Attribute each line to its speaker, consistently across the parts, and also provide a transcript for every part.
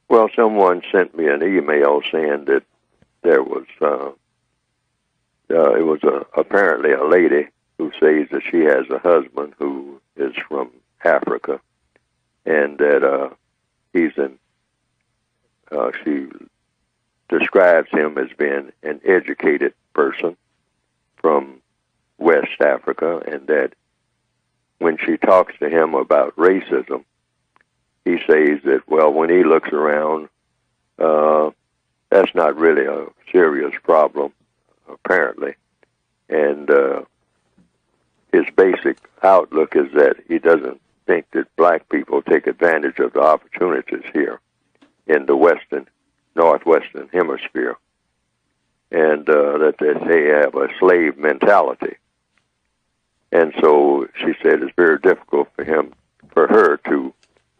Speaker 1: Well, someone sent me an email saying that there was, it was apparently a lady who says that she has a husband who is from Africa, and that he's she describes him as being an educated person from West Africa, and that when she talks to him about racism, he says that, well, when he looks around, that's not really a serious problem, apparently. And his basic outlook is that he doesn't think that black people take advantage of the opportunities here in the northwestern hemisphere, and that they have a slave mentality. And so she said it's very difficult for her to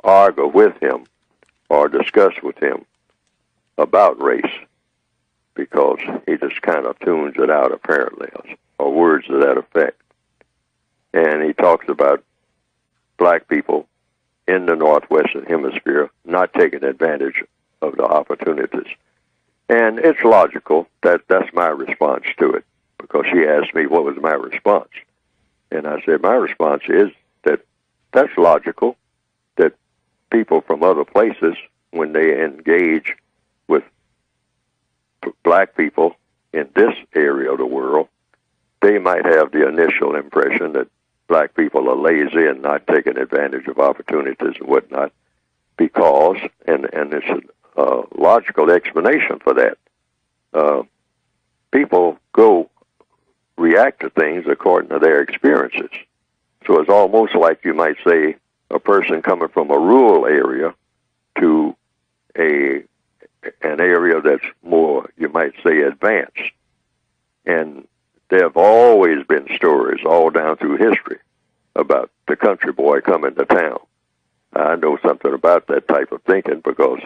Speaker 1: argue with him or discuss with him about race, because he just kind of tunes it out, apparently, or words to that effect. And he talks about black people in the northwestern hemisphere not taking advantage of the opportunities. And it's logical. That's my response to it, because she asked me what was my response. And I said, my response is that that's logical, that people from other places, when they engage with black people in this area of the world, they might have the initial impression that black people are lazy and not taking advantage of opportunities and whatnot, because, and there's a logical explanation for that. People react to things according to their experiences. So it's almost like, you might say, a person coming from a rural area to an area that's more, you might say, advanced. And there have always been stories all down through history about the country boy coming to town. I know something about that type of thinking, because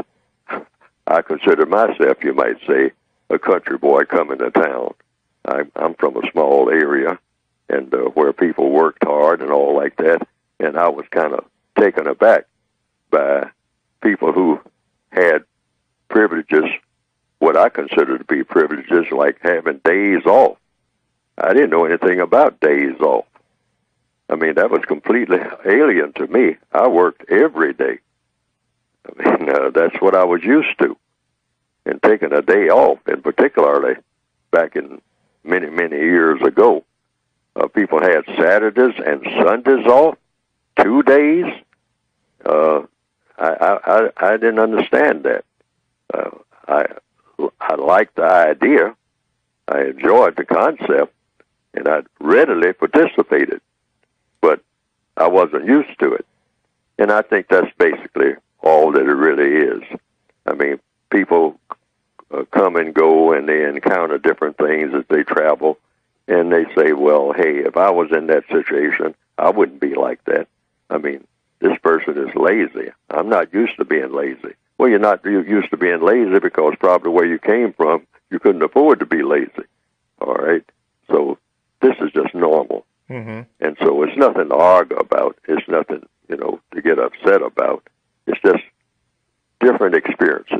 Speaker 1: I consider myself, you might say, a country boy coming to town. I'm from a small area, and where people worked hard and all like that, and I was kind of taken aback by people who had privileges, what I consider to be privileges, like having days off. I didn't know anything about days off. I mean, that was completely alien to me. I worked every day. I mean, that's what I was used to. And taking a day off, and particularly back in many, many years ago, people had Saturdays and Sundays off, 2 days. I didn't understand that. I liked the idea. I enjoyed the concept, and I readily participated, but I wasn't used to it. And I think that's basically all that it really is. I mean, people come and go, and they encounter different things as they travel, and they say, well, hey, if I was in that situation, I wouldn't be like that. I mean, this person is lazy. I'm not used to being lazy. Well, you're not used to being lazy because probably where you came from, you couldn't afford to be lazy. All right? So this is just normal. Mm-hmm. And so it's nothing to argue about. It's nothing, to get upset about. It's just different experiences.